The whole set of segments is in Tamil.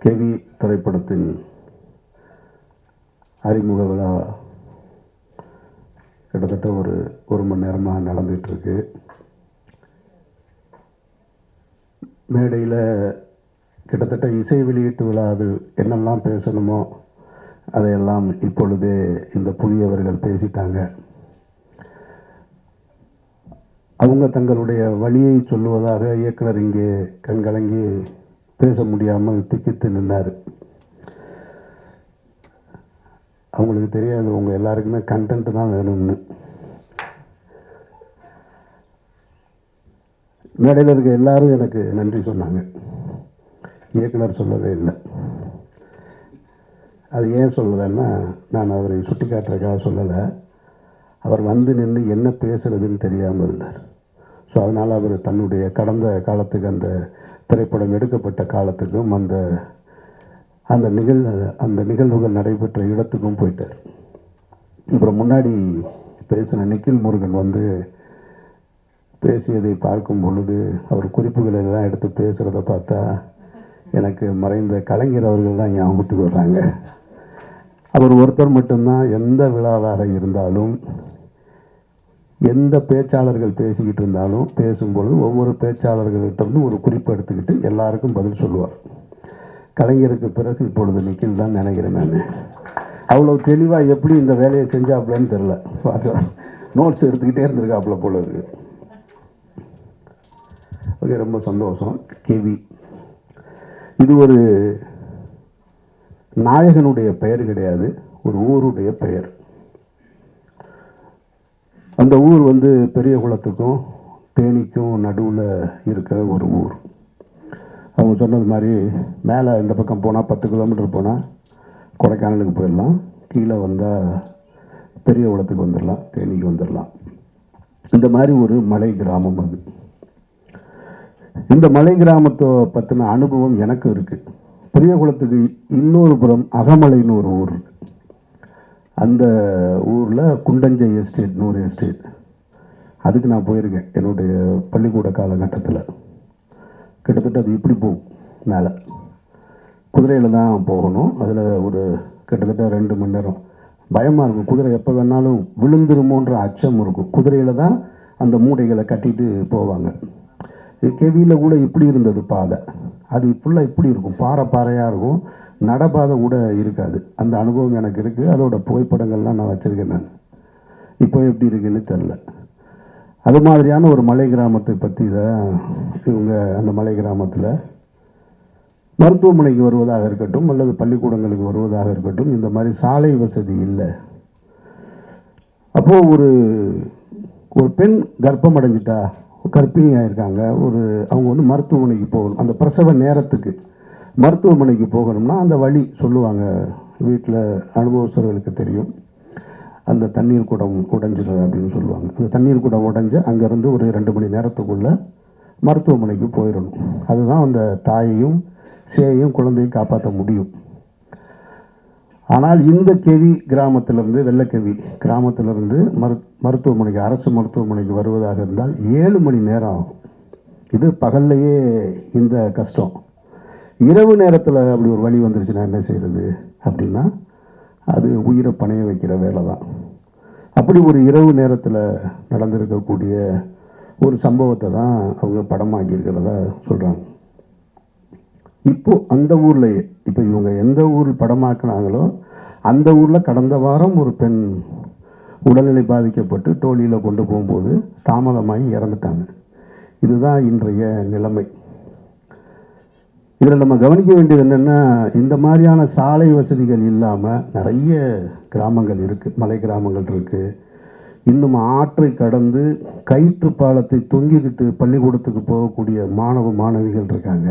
கேவி திரைப்படத்தின் அறிமுக விழா கிட்டத்தட்ட ஒரு மணி நேரமாக நடந்துகிட்ருக்கு. மேடையில் கிட்டத்தட்ட இசை வெளியீட்டு விழாவில் என்னெல்லாம் பேசணுமோ அதையெல்லாம் இப்பொழுதே இந்த புதியவர்கள் பேசிட்டாங்க. அவங்க தங்களுடைய வழியை சொல்லுவதாக இயக்குனர் இங்கே கண்கலங்கி பேச முடியாமல் திக்கித்து நின்னார். அவங்களுக்கு தெரியாது உங்கள் எல்லாருக்குமே கண்டென்ட் தான் வேணும்னு. மேடையில் இருக்க எல்லாரும் எனக்கு நன்றி சொன்னாங்க, இயக்குனர் சொல்லவே இல்லை. அது ஏன் சொல்லலைன்னா, நான் அவரை சுட்டி காட்டுறதுக்காக சொல்லலை. அவர் வந்து நின்று என்ன பேசுறதுன்னு தெரியாமல் இருந்தார். ஸோ அதனால் அவர் தன்னுடைய கடந்த காலத்துக்கு, அந்த திரைப்படம் எடுக்கப்பட்ட காலத்துக்கும், அந்த நிகழ்வுகள் நடைபெற்ற இடத்துக்கும் போயிட்டார். அப்புறம் முன்னாடி பேசின நிக்கில் முருகன் வந்து பேசியதை பார்க்கும் பொழுது அவர் குறிப்புகளை எல்லாம் எடுத்து பேசுகிறத பார்த்தா எனக்கு மறைந்த கலைஞர் அவர்கள் தான் ஞாபகத்துக்கு வர்றாங்க. அவர் ஒருத்தர் மட்டும்தான் எந்த விழாவாக இருந்தாலும், எந்த பேச்சாளர்கள் பேசிக்கிட்டு இருந்தாலும் பேசும்பொழுது ஒவ்வொரு பேச்சாளர்கள்கிட்ட ஒரு குறிப்பு எடுத்துக்கிட்டு எல்லாருக்கும் பதில் சொல்லுவார். கலைஞருக்கு பிறகு இப்பொழுது நிக்கில் தான் நினைக்கிறேன். நான் அவ்வளோ தெளிவாக எப்படி இந்த வேலையை செஞ்சாப்புலன்னு தெரில. நோட்ஸ் எடுத்துக்கிட்டே இருந்திருக்காப்புல போல இருக்கு. ஓகே, ரொம்ப சந்தோஷம். கேவி இது ஒரு நாயகனுடைய பெயர் கிடையாது, ஒரு ஊருடைய பெயர். அந்த ஊர் வந்து பெரிய குளத்துக்கும் தேனிக்கும் நடுவில் இருக்கிற ஒரு ஊர். அவங்க சொன்னது மாதிரி மேலே இந்த பக்கம் போனால் 10 கிலோமீட்டர் போனால் கொடைக்கானலுக்கு போயிடலாம், கீழே வந்தால் பெரிய குளத்துக்கு வந்துடலாம், தேனிக்கு வந்துடலாம். இந்த மாதிரி ஒரு மலை கிராமம் அது. இந்த மலை கிராமத்தை பற்றின அனுபவம் எனக்கு இருக்குது. பெரிய குளத்துக்கு இன்னொரு புறம் அகமலைன்னு ஒரு ஊர் இருக்குது. அந்த ஊரில் குண்டஞ்சை எஸ்டேட்னு ஒரு எஸ்டேட், அதுக்கு நான் போயிருக்கேன் என்னுடைய பள்ளிக்கூட காலகட்டத்தில். கிட்டத்தட்ட அது இப்படி போகும், மேலே குதிரையில் தான் போகணும். அதில் ஒரு கிட்டத்தட்ட 2 மணி நேரம் பயமாக இருக்கும். குதிரை எப்போ வேணாலும் விழுந்துருமோன்ற அச்சம் இருக்கும். குதிரையில் தான் அந்த மூடைகளை கட்டிட்டு போவாங்க. கேவியில் கூட இப்படி இருந்தது பாதை. அது ஃபுல்லாக இப்படி இருக்கும், பாறையாக இருக்கும், நடப்பாதை கூட இருக்காது. அந்த அனுபவம் எனக்கு இருக்குது. அதோட புகைப்படங்கள்லாம் நான் வச்சுருக்கேன். நான் இப்போ எப்படி இருக்குன்னு தெரில. அது மாதிரியான ஒரு மலை கிராமத்தை பற்றி தான் இவங்க அந்த மலை கிராமத்தில் மருத்துவமனைக்கு வருவதாக இருக்கட்டும், அல்லது பள்ளிக்கூடங்களுக்கு வருவதாக இருக்கட்டும், இந்த மாதிரி சாலை வசதி இல்லை. அப்போது ஒரு பெண் கர்ப்பம் அடைஞ்சிட்டா, கர்ப்பிணியாக இருக்காங்க, அவங்க வந்து மருத்துவமனைக்கு போகணும். அந்த பிரசவ நேரத்துக்கு மருத்துவமனைக்கு போகணும்னா அந்த வழி சொல்லுவாங்க. வீட்டில் அனுபவஸ்தர்களுக்கு தெரியும். அந்த தண்ணீர் குடம் உடைஞ்சிடும் அப்படின்னு சொல்லுவாங்க. அந்த தண்ணீர் குடம் உடைஞ்சு அங்கேருந்து ஒரு 2 மணி நேரத்துக்குள்ளே மருத்துவமனைக்கு போயிடணும். அதுதான் அந்த தாயையும் சேயையும் குழந்தையும் காப்பாற்ற முடியும். ஆனால் இந்த கேவி கிராமத்திலிருந்து, வெள்ளக்கேவி கிராமத்திலிருந்து மருத்துவமனைக்கு, அரசு மருத்துவமனைக்கு வருவதாக இருந்தால் 7 மணி நேரம் ஆகும். இது பகல்லையே இந்த கஷ்டம். இரவு நேரத்தில் அப்படி ஒரு வழி வந்துருச்சுன்னா என்ன செய்கிறது அப்படின்னா, அது உயிரை பணைய வைக்கிற வேலை தான். அப்படி ஒரு இரவு நேரத்தில் நடந்திருக்கக்கூடிய ஒரு சம்பவத்தை தான் அவங்க படமாக்கியிருக்கிறதா சொல்கிறாங்க. இப்போது அந்த ஊர்லேயே, இப்போ இவங்க எந்த ஊர் படமாக்குனாங்களோ அந்த ஊரில் கடந்த வாரம் ஒரு பெண் உடல்நிலை பாதிக்கப்பட்டு டோலியில் கொண்டு போகும்போது தாமதமாகி இறந்துட்டாங்க. இதுதான் இன்றைய நிலைமை. இதில் நம்ம கவனிக்க வேண்டியது என்னென்னா, இந்த மாதிரியான சாலை வசதிகள் இல்லாமல் நிறைய கிராமங்கள் இருக்குது, மலை கிராமங்கள் இருக்குது. இன்னும் ஆற்றை கடந்து கயிற்று பாலத்தை தொங்கிக்கிட்டு பள்ளிக்கூடத்துக்கு போகக்கூடிய மாணவ மாணவிகள் இருக்காங்க.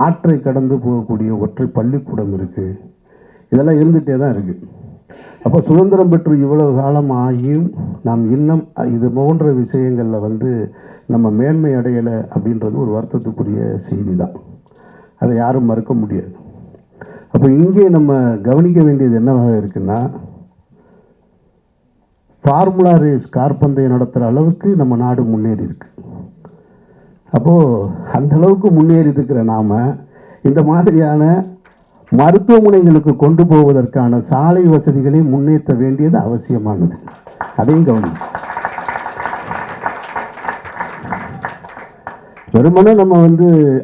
ஆற்றை கடந்து போகக்கூடிய ஒற்றை பள்ளிக்கூடம் இருக்குது. இதெல்லாம் இருந்துகிட்டே தான் இருக்குது. அப்போ சுதந்திரம் பெற்று இவ்வளவு காலம் ஆகியும் நாம் இன்னும் இது போன்ற விஷயங்களில் வந்து நம்ம மேன்மை அடையலை அப்படின்றது ஒரு வருத்தத்துக்குரிய செய்தி தான். அதை யாரும் மறுக்க முடியாது. அப்போ இங்கே நம்ம கவனிக்க வேண்டியது என்னவாக இருக்குன்னா, ஃபார்முலா ரேஸ் கார்பந்தயம் நடத்துகிற அளவுக்கு நம்ம நாடு முன்னேறி இருக்கு. அப்போது அந்த அளவுக்கு முன்னேறி இருக்கிற நாம் இந்த மாதிரியான மருத்துவமனைகளுக்கு கொண்டு போவதற்கான சாலை வசதிகளை முன்னேற்ற வேண்டியது அவசியமானது. அதையும் கவனம். வெறுமனே நம்ம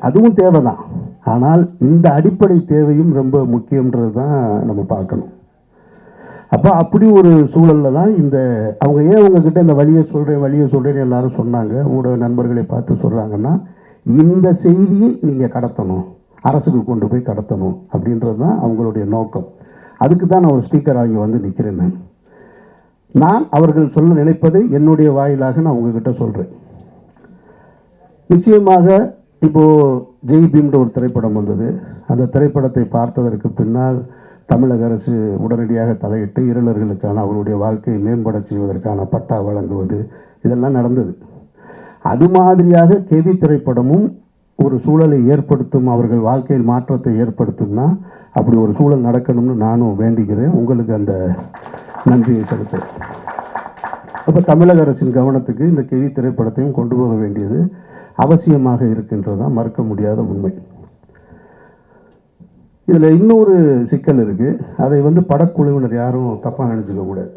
அதுவும் தேவைதான். ஆனால் இந்த அடிப்படை தேவையும் ரொம்ப முக்கியன்றது தான் நம்ம பார்க்கணும். அப்போ அப்படி ஒரு சூழலில் தான் அவங்க ஏன் உங்ககிட்ட இந்த வழியை சொல்கிறேன்னு எல்லாரும் சொன்னாங்க, ஊடக நண்பர்களை பார்த்து சொல்கிறாங்கன்னா, இந்த செய்தியை நீங்கள் கடத்தணும், அரசுக்கு கொண்டு போய் கடத்தணும் அப்படின்றது தான் அவங்களுடைய நோக்கம். அதுக்கு தான் நான் ஒரு ஸ்பீக்கர் ஆகி நிற்கிறேன். நான் அவர்கள் சொல்ல நினைப்பதை என்னுடைய வாயிலாக நான் உங்ககிட்ட சொல்கிறேன். நிச்சயமாக இப்போது ஜெய் பீம்ன்ற ஒரு திரைப்படம் வந்தது. அந்த திரைப்படத்தை பார்த்ததற்கு பின்னால் தமிழக அரசு உடனடியாக தலையிட்டு இருளர்களுக்கான அவருடைய வாழ்க்கையை மேம்பட செய்வதற்கான பட்டா வழங்குவது இதெல்லாம் நடந்தது. அது மாதிரியாக கெவி திரைப்படமும் ஒரு சூழலை ஏற்படுத்தும், அவர்கள் வாழ்க்கையில் மாற்றத்தை ஏற்படுத்தும்னா அப்படி ஒரு சூழல் நடக்கணும்னு நானும் வேண்டிக்கிறேன். உங்களுக்கு அந்த நன்றியை செலுத்த. அப்போ தமிழக அரசின் கவனத்துக்கு இந்த கெவி திரைப்படத்தையும் கொண்டு போக வேண்டியது அவசியமாக இருக்கின்றதான் மறுக்க முடியாத உண்மை. இதில் இன்னொரு சிக்கல் இருக்குது. அதை படக்குழுவினர் யாரும் தப்பாக நினச்சிக்க கூடாது.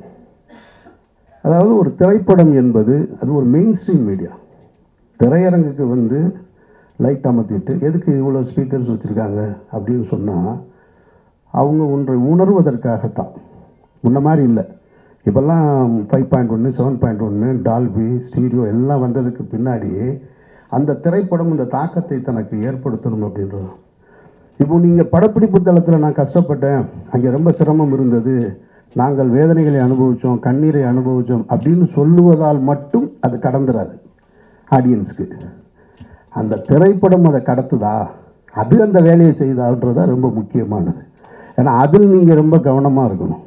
அதாவது ஒரு திரைப்படம் என்பது அது ஒரு மெயின் ஸ்ட்ரீம் மீடியா. திரையரங்குக்கு லைட் அமர்த்திட்டு எதுக்கு இவ்வளோ ஸ்பீக்கர்ஸ் வச்சுருக்காங்க அப்படின்னு சொன்னால் அவங்க ஒன்றை உணர்வதற்காகத்தான். முன்ன மாதிரி இல்லை. இப்போல்லாம் 5.1 7.1 டால்பி ஸ்டீரியோ எல்லாம் வந்ததுக்கு பின்னாடியே அந்த திரைப்படம் இந்த தாக்கத்தை தனக்கு ஏற்படுத்தணும் அப்படின்றது. இப்போ நீங்கள் படப்பிடிப்பு தளத்தில் நான் கஷ்டப்பட்டேன், அங்கே ரொம்ப சிரமம் இருந்தது, நாங்கள் வேதனைகளை அனுபவித்தோம், கண்ணீரை அனுபவித்தோம் அப்படின்னு சொல்லுவதால் மட்டும் அது கடந்துடாது ஆடியன்ஸுக்கு. அந்த திரைப்படம் அதை கடத்துதா, அது அந்த வேலையை செய்தான்றதான் ரொம்ப முக்கியமானது. ஏன்னா அதில் நீங்கள் ரொம்ப கவனமாக இருக்கணும்.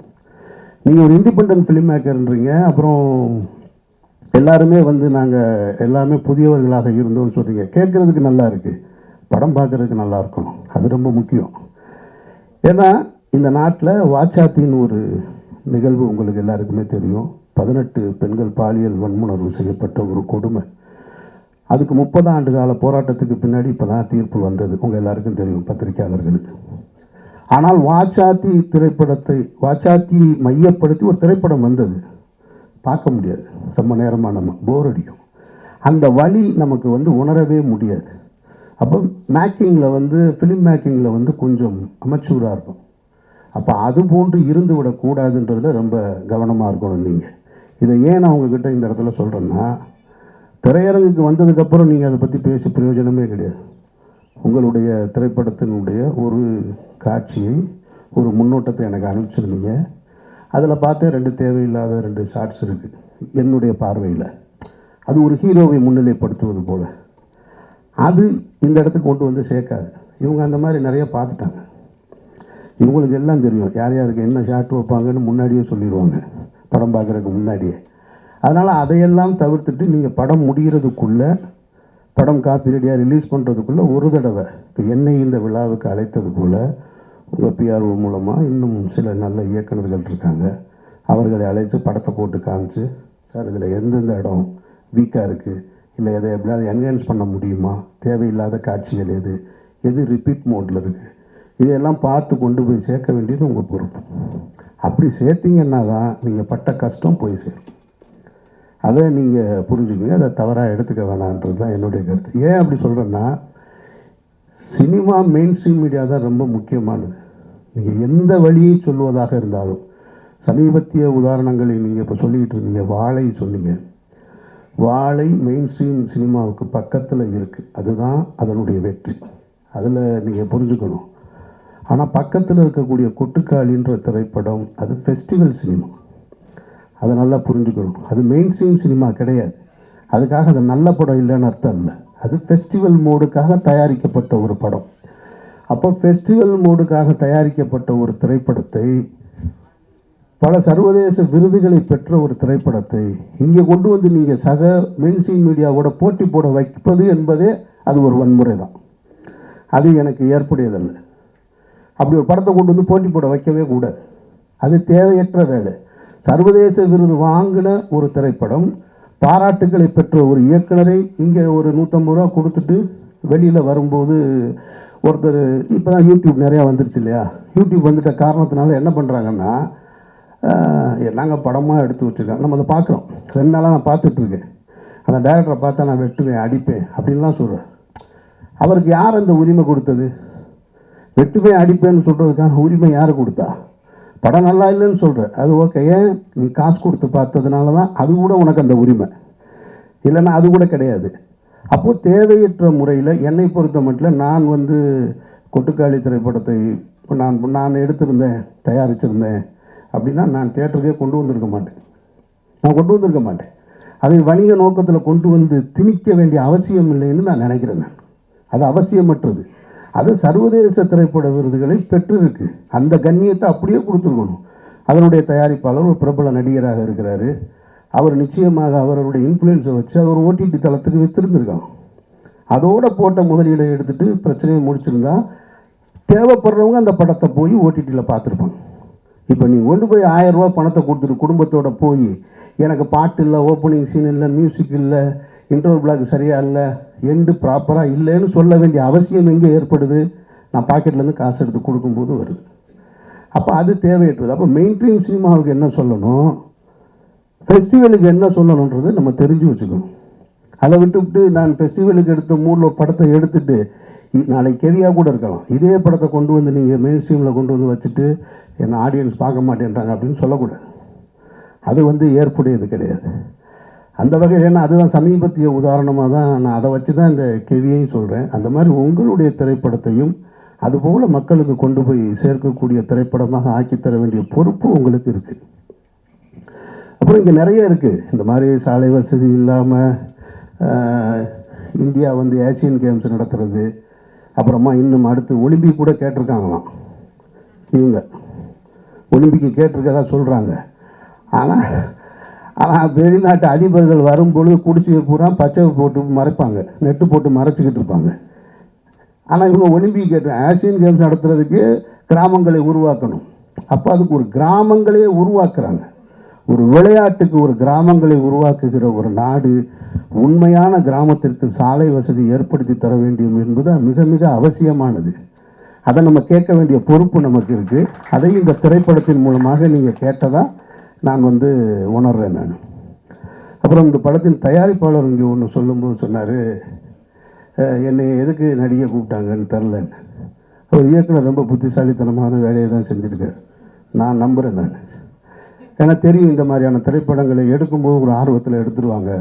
நீங்கள் ஒரு இண்டிபெண்டன்ட் ஃபிலிம் மேக்கர்ன்றீங்க, அப்புறம் எல்லாருமே நாங்கள் எல்லாமே புதியவர்களாக இருந்தோம்னு சொல்கிறீங்க. கேட்குறதுக்கு நல்லா இருக்குது, படம் பார்க்குறதுக்கு நல்லா இருக்கணும், அது ரொம்ப முக்கியம். ஏன்னா இந்த நாட்டில் வாச்சாத்தின்னு ஒரு நிகழ்வு உங்களுக்கு எல்லாருக்குமே தெரியும். 18 பெண்கள் பாலியல் வன்முணர்வு செய்யப்பட்ட ஒரு கொடுமை. அதுக்கு 30 ஆண்டு கால போராட்டத்துக்கு பின்னாடி இப்போ தான் தீர்ப்பு வந்தது, உங்கள் எல்லாருக்கும் தெரியும், பத்திரிகையாளர்களுக்கு. ஆனால் வாச்சாத்தி மையப்படுத்தி ஒரு திரைப்படம் வந்தது, பார்க்க முடியாது, ரொம்ப நேரமாக நம்ம போர் அடிக்கும். அந்த வழி நமக்கு உணரவே முடியாது. அப்போ மேக்கிங்கில் ஃபிலிம் மேக்கிங்கில் கொஞ்சம் அமெச்சூராக இருக்கும். அப்போ அது போன்று இருந்து விடக்கூடாதுன்றதில் ரொம்ப கவனமாக இருக்கணும் நீங்கள். இதை ஏன் நான் உங்ககிட்ட இந்த இடத்துல சொல்கிறேன்னா, திரையரங்குக்கு வந்ததுக்கப்புறம் நீங்கள் அதை பற்றி பேசி பிரயோஜனமே கிடையாது. உங்களுடைய திரைப்படத்தினுடைய ஒரு காட்சியை, ஒரு முன்னோட்டத்தை எனக்கு அனுப்பிச்சிருந்தீங்க. அதில் பார்த்தே 2 தேவையில்லாத 2 ஷார்ட்ஸ் இருக்குது என்னுடைய பார்வையில். அது ஒரு ஹீரோவை முன்னிலைப்படுத்துவது போல். அது இந்த இடத்துக்கு கொண்டு சேர்க்காது. இவங்க அந்த மாதிரி நிறைய பார்த்துட்டாங்க. இவங்களுக்கு எல்லாம் தெரியும் யார் யாருக்கு என்ன ஷார்ட் வைப்பாங்கன்னு முன்னாடியே சொல்லிடுவாங்க, படம் பார்க்குறதுக்கு முன்னாடியே. அதனால் அதையெல்லாம் தவிர்த்துட்டு நீங்கள் படம் முடிகிறதுக்குள்ளே, படம் காப்பி ரெடியாக ரிலீஸ் பண்ணுறதுக்குள்ளே ஒரு தடவை இப்போ என்னை இந்த விழாவுக்கு அழைத்தது போல் உங்கள் பிஆர்ஓ மூலமாக இன்னும் சில நல்ல இயக்குநர்கள் இருக்காங்க, அவர்களை அழைத்து படத்தை போட்டு காமிச்சு, சார் இதில் எந்தெந்த இடம் வீக்காக இருக்குது, இல்லை எதை எப்படியாவது என்ஹான்ஸ் பண்ண முடியுமா, தேவையில்லாத காட்சிகள் எது எது ரிப்பீட் மோடில் இருக்குது, இதையெல்லாம் பார்த்து கொண்டு போய் சேர்க்க வேண்டியது உங்கள் பொறுப்பு. அப்படி சேர்த்திங்கன்னா தான் நீங்கள் பட்ட கஷ்டம் போய் சேரும். அதை நீங்கள் புரிஞ்சுக்கங்க, அதை தவறாக எடுத்துக்க வேணான்றது தான் என்னுடைய கருத்து. ஏன் அப்படி சொல்கிறேன்னா, சினிமா மெயின் ஸ்ட்ரீம் மீடியா தான் ரொம்ப முக்கியமானது. நீங்கள் எந்த வழியை சொல்வதாக இருந்தாலும், சமீபத்திய உதாரணங்களை நீங்கள் இப்போ சொல்லிக்கிட்டு இருந்தீங்க, வாழை சொன்னீங்க. வாழை மெயின் ஸ்ட்ரீம் சினிமாவுக்கு பக்கத்தில் இருக்குது, அதுதான் அதனுடைய வெற்றி. அதில் நீங்கள் புரிஞ்சுக்கணும். ஆனால் பக்கத்தில் இருக்கக்கூடிய கொட்டுக்காளின்ற திரைப்படம் அது ஃபெஸ்டிவல் சினிமா, அதை நல்லா புரிஞ்சுக்கணும். அது மெயின் ஸ்ட்ரீம் சினிமா கிடையாது. அதுக்காக அது நல்ல படம் இல்லைன்னு அர்த்தம் இல்லை. அது ஃபெஸ்டிவல் மோடுக்காக தயாரிக்கப்பட்ட ஒரு படம். அப்போ ஃபெஸ்டிவல் மோடுக்காக தயாரிக்கப்பட்ட ஒரு திரைப்படத்தை, பல சர்வதேச விருதுகளை பெற்ற ஒரு திரைப்படத்தை இங்கே கொண்டு நீங்கள் சக மெயின்ஸ்ட்ரீம் மீடியாவோட போட்டி போட வைப்பது என்பதே அது ஒரு வன்முறை தான். அது எனக்கு ஏற்புடையதல்ல. அப்படி ஒரு படத்தை கொண்டு போட்டி போட வைக்கவே கூடாது. அது தேவையற்ற வேலை. சர்வதேச விருது வாங்கின ஒரு திரைப்படம், பாராட்டுக்களை பெற்ற ஒரு இயக்குனரை இங்கே ஒரு 150 ரூபா கொடுத்துட்டு வெளியில் வரும்போது ஒருத்தர் இப்போ தான் யூடியூப் நிறையா வந்துருச்சு இல்லையா, யூடியூப் வந்துட்ட காரணத்தினால என்ன பண்ணுறாங்கன்னா, நாங்கள் படமாக எடுத்து வச்சுருக்கோம், நம்ம அதை பார்க்குறோம். 2 நாளாக நான் பார்த்துட்ருக்கேன். அந்த டைரக்டரை பார்த்தா நான் வெட்டுவேன் அடிப்பேன் அப்படின்லாம் சொல்கிறேன். அவருக்கு யார் அந்த உரிமை கொடுத்தது? வெட்டுவேன் அடிப்பேன்னு சொல்கிறதுக்கான உரிமை யார் கொடுத்தா? படம் நல்லா இல்லைன்னு சொல்கிறேன், அது ஓகே, ஏன் நீ காசு கொடுத்து பார்த்ததுனால தான் அது கூட உனக்கு அந்த உரிமை, இல்லைன்னா அது கூட கிடையாது. அப்போது தேவையற்ற முறையில் என்னை பொறுத்த மட்டும் நான் கொட்டுக்காளி திரைப்படத்தை நான் எடுத்திருந்தேன், தயாரிச்சிருந்தேன் அப்படின்னா நான் தியேட்டருக்கே கொண்டு வந்திருக்க மாட்டேன். அதை வணிக நோக்கத்தில் கொண்டு வந்து திணிக்க வேண்டிய அவசியம் இல்லைன்னு நான் நினைக்கிறேன். அது அவசியமற்றது. அது சர்வதேச திரைப்பட விருதுகளை பெற்றிருக்கு. அந்த கண்ணியத்தை அப்படியே கொடுத்துருக்கணும். அதனுடைய தயாரிப்பாளர் ஒரு பிரபல நடிகராக இருக்கிறாரு. அவர் நிச்சயமாக அவருடைய இன்ஃப்ளூயன்ஸை வச்சு அவர் ஓடிடி தளத்துக்கு வித்திருந்திருக்காங்க. அதோட போட்ட முதலீடை எடுத்துகிட்டு பிரச்சனையை முடிச்சிருந்தா தேவைப்படுறவங்க அந்த படத்தை போய் ஓடிடியில் பார்த்துருப்பாங்க. இப்போ நீ கொண்டு போய் 1000 ரூபா பணத்தை கொடுத்துட்டு குடும்பத்தோடு போய் எனக்கு பாட்டு இல்லை, ஓப்பனிங் சீன் இல்லை, மியூசிக் இல்லை, இன்டர்வல் பிளாக் சரியாக இல்லை, எண்டு ப்ராப்பராக இல்லைன்னு சொல்ல வேண்டிய அவசியம் எங்கே ஏற்படுது? நான் பாக்கெட்லேருந்து காசு எடுத்து கொடுக்கும்போது வருது. அப்போ அது தேவையற்றது. அப்போ மெயின் ஸ்ட்ரீம் சினிமாவுக்கு என்ன சொல்லணும், ஃபெஸ்டிவலுக்கு என்ன சொல்லணுன்றது நம்ம தெரிஞ்சு வச்சுக்கணும். அதை விட்டுவிட்டு நான் ஃபெஸ்டிவலுக்கு எடுத்த மூடில் படத்தை எடுத்துகிட்டு நாளைக்கு கெரியாக கூட இருக்கலாம், இதே படத்தை கொண்டு வந்து நீங்கள் மெயின் ஸ்ட்ரீமில் கொண்டு வந்து வச்சுட்டு என்ன ஆடியன்ஸ் பார்க்க மாட்டேன்றாங்க அப்படின்னு சொல்லக்கூடாது. அது ஏற்புடையது கிடையாது. அந்த வகையில் ஏன்னா அதுதான் சமீபத்திய உதாரணமாக தான் நான் அதை வச்சு தான் இந்த கெவியையும் சொல்கிறேன். அந்த மாதிரி உங்களுடைய திரைப்படத்தையும் அதுபோல் மக்களுக்கு கொண்டு போய் சேர்க்கக்கூடிய திரைப்படமாக ஆக்கித்தர வேண்டிய பொறுப்பு உங்களுக்கு இருக்குது. அப்புறம் இங்கே நிறைய இருக்குது இந்த மாதிரி சாலை வசதி இல்லாமல் இந்தியா ஏசியன் கேம்ஸ் நடத்துறது, அப்புறமா இன்னும் அடுத்து ஒலிம்பிக் கூட கேட்டிருக்காங்களாம். இவங்க ஒலிம்பிக்கு கேட்டிருக்கதா சொல்கிறாங்க. ஆனால் வெளிநாட்டு அதிபர்கள் வரும்பொழுது குடிசையை பூரா பச்சை போட்டு மறைப்பாங்க, நெட்டு போட்டு மறைச்சிக்கிட்டு இருப்பாங்க. ஆனால் இவங்க ஒலிம்பிக் ஆசியன் கேம்ஸ் நடத்துறதுக்கு கிராமங்களை உருவாக்கணும். அப்போ அதுக்கு ஒரு கிராமங்களே உருவாக்குறாங்க. ஒரு விளையாட்டுக்கு ஒரு கிராமங்களை உருவாக்குகிற ஒரு நாடு உண்மையான கிராமத்திற்கு சாலை வசதி ஏற்படுத்தி தர வேண்டும் என்பது மிக மிக அவசியமானது. அதை நம்ம கேட்க வேண்டிய பொறுப்பு நமக்கு இருக்குது. அதை இந்த திரைப்படத்தின் மூலமாக நீங்கள் கேட்டதாக நான் உணர்றேன். நான் அப்புறம் இந்த படத்தின் தயாரிப்பாளர் இங்கே ஒன்று சொல்லும்போது சொன்னார், என்னை எதுக்கு நடிகை கூப்பிட்டாங்கன்னு தெரிலன்னு. ஒரு இயக்குனர் ரொம்ப புத்திசாலித்தனமான வேலையை தான் செஞ்சுருக்கார், நான் நம்புகிறேன். நான் எனக்கு தெரியும் இந்த மாதிரியான திரைப்படங்களை எடுக்கும்போது ஒரு ஆர்வத்தில் எடுத்துருவாங்க.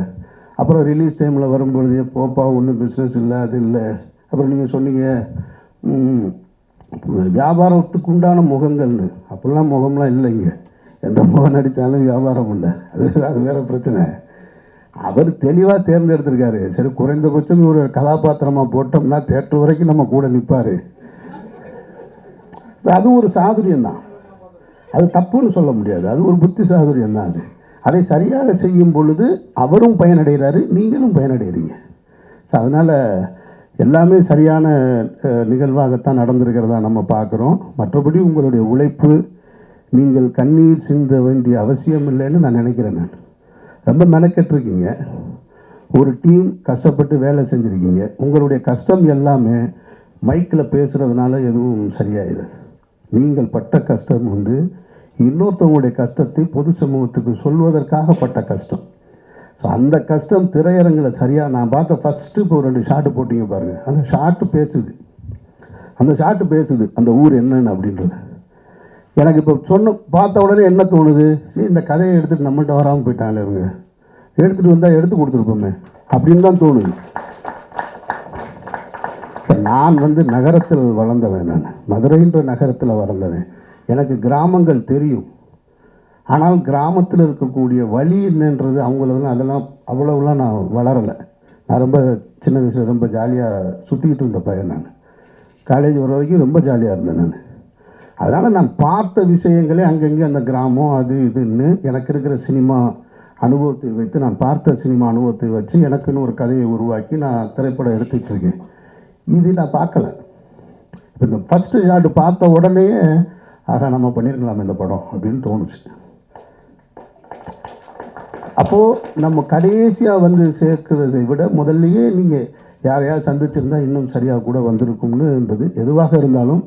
அப்புறம் ரிலீஸ் டைமில் வரும்பொழுதே போப்பா ஒன்றும் பிஸ்னஸ் இல்லை, அது இல்லை. அப்புறம் நீங்கள் சொன்னீங்க வியாபாரத்துக்கு உண்டான முகங்கள்னு, அப்படிலாம் முகம்லாம் இல்லைங்க. எந்த முகம் நடித்தாலும் வியாபாரம் இல்லை, அது வேறு பிரச்சனை. அவர் தெளிவாக தேர்ந்தெடுத்திருக்காரு. சரி, குறைந்தபட்சம் ஒரு கதாபாத்திரமாக போட்டோம்னா தேட்டர் வரைக்கும் நம்ம கூட நிற்பார். அது ஒரு சாதுரியம் தான், அது தப்புன்னு சொல்ல முடியாது. அது ஒரு புத்தி சாதுரியம் தான். அதை சரியாக செய்யும் பொழுது அவரும் பயனடைகிறாரு, நீங்களும் பயனடைகிறீங்க. அதனால் எல்லாமே சரியான நிகழ்வாகத்தான் நடந்திருக்கிறதா நம்ம பார்க்குறோம். மற்றபடி உங்களுடைய உழைப்பு, நீங்கள் கண்ணீர் சிந்த வேண்டிய அவசியம் இல்லைன்னு நான் நினைக்கிறேன். நான் ரொம்ப மெனக்கெட்டிருக்கீங்க, ஒரு டீம் கஷ்டப்பட்டு வேலை செஞ்சுருக்கீங்க. உங்களுடைய கஷ்டம் எல்லாமே மைக்கில் பேசுகிறதுனால எதுவும் சரியாயிடுது. நீங்கள் பட்ட கஷ்டம் இன்னொருத்தவங்களுடைய கஷ்டத்தை பொது சமூகத்துக்கு சொல்வதற்காக பட்ட கஷ்டம். ஸோ அந்த கஷ்டம் திரையரங்கில் சரியாக நான் பார்த்த ஃபஸ்ட்டு இப்போ 2 ஷாட்டு போட்டிங்க பாருங்கள், அந்த ஷாட்டு பேசுது அந்த ஊர் என்னன்னு அப்படின்றது. எனக்கு இப்போ பார்த்த உடனே என்ன தோணுது, இந்த கதையை எடுத்துகிட்டு நம்மள்கிட்ட வராமல் போயிட்டாங்களே, இவங்க எடுத்துகிட்டு வந்தால் எடுத்து கொடுத்துருப்போமே அப்படின்னு தான் தோணுது. நான் நகரத்தில் வளர்ந்தவன், நான் மதுரைன்ற நகரத்தில் வளர்ந்தவன். எனக்கு கிராமங்கள் தெரியும். ஆனால் கிராமத்தில் இருக்கக்கூடிய வழி என்னன்றது அதெல்லாம் அவ்வளவுலாம் நான் வளரலை. நான் ரொம்ப சின்ன வயசில் ரொம்ப ஜாலியாக சுற்றிக்கிட்டு இருந்த பையன். நான் காலேஜ் வர வரைக்கும் ரொம்ப ஜாலியாக இருந்தேன். நான் அதனால் நான் பார்த்த விஷயங்களே அங்கங்கே அந்த கிராமம் அது இதுன்னு எனக்கு இருக்கிற சினிமா அனுபவத்தை வைத்து, நான் பார்த்த சினிமா அனுபவத்தை வச்சு எனக்குன்னு ஒரு கதையை உருவாக்கி நான் திரைப்படம் எடுத்து வச்சுருக்கேன். இது நான் பார்க்கலை. இப்போ இந்த ஃபஸ்ட்டு ஷாட்டு பார்த்த உடனே ஆக நம்ம பண்ணியிருக்கலாம் இந்த படம் அப்படின்னு தோணுச்சு. அப்போது நம்ம கடைசியாக சேர்க்கிறதை விட முதல்லையே நீங்கள் யாரையாவது சந்திச்சிருந்தால் இன்னும் சரியாக கூட வந்திருக்கும்னுன்றது. எதுவாக இருந்தாலும்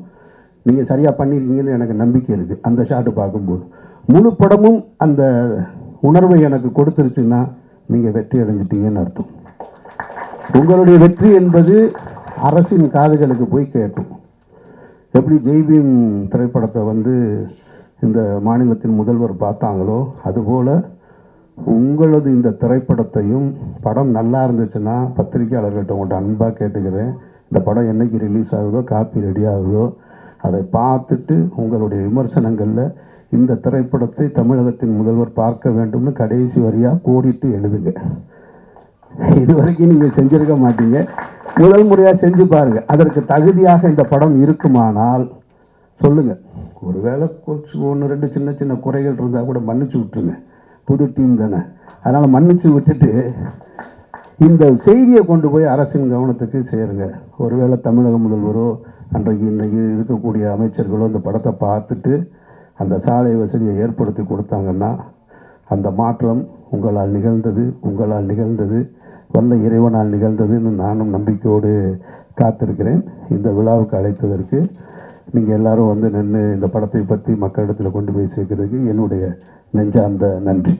நீங்கள் சரியாக பண்ணியிருக்கீங்கன்னு எனக்கு நம்பிக்கை இருக்குது. அந்த ஷாட்டு பார்க்கும்போது முழு படமும் அந்த உணர்வை எனக்கு கொடுத்துருச்சுன்னா நீங்கள் வெற்றி அடைஞ்சிட்டீங்கன்னு அர்த்தம். உங்களுடைய வெற்றி என்பது அரசின் காதுகளுக்கு போய் கேட்கும். எப்படி ஜெய்பீம் திரைப்படத்தை வந்து இந்த மாநிலத்தின் முதல்வர் பார்த்தாங்களோ, அதுபோல் உங்களது இந்த திரைப்படத்தையும் படம் நல்லா இருந்துச்சுன்னா பத்திரிகையாளர்கள்ட்ட உங்கள்கிட்ட அன்பாக கேட்டுக்கிறேன், இந்த படம் என்றைக்கு ரிலீஸ் ஆகுதோ, காப்பி ரெடி ஆகுதோ, அதை பார்த்துட்டு உங்களுடைய விமர்சனங்களில் இந்த திரைப்படத்தை தமிழகத்தின் முதல்வர் பார்க்க வேண்டும்னு கடைசி வரியாக கோடிட்டு எழுதுங்க. இது வரைக்கும் நீங்கள் செஞ்சிருக்க மாட்டீங்க, முதல் முறையாக செஞ்சு பாருங்கள். அதற்கு தகுதியாக இந்த படம் இருக்குமானால் சொல்லுங்கள். ஒருவேளை கொஞ்சம் 1-2 சின்ன சின்ன குறைகள் இருந்தால் கூட மன்னிச்சு விட்டுருங்க, புது டீம் தானே. அதனால் மன்னிச்சு விட்டுட்டு இந்த செய்தியை கொண்டு போய் அரசின் கவனத்துக்கு சேருங்க. ஒருவேளை தமிழக முதல்வரோ அன்றைக்கு இன்றைக்கு இருக்கக்கூடிய அமைச்சர்களோ இந்த படத்தை பார்த்துட்டு அந்த சாலை வசதியை ஏற்படுத்தி கொடுத்தாங்கன்னா அந்த மாற்றம் உங்களால் நிகழ்ந்தது வல்ல இறைவனால் நிகழ்ந்ததுன்னு நானும் நம்பிக்கையோடு காத்திருக்கிறேன். இந்த விழாவுக்கு அழைத்ததற்கு நீங்கள் எல்லாரும் வந்து நின்று இந்த படத்தை பற்றி மக்களிடத்தில் கொண்டு போய் சேர்க்கிறதுக்கு என்னுடைய நெஞ்சார்ந்த நன்றி.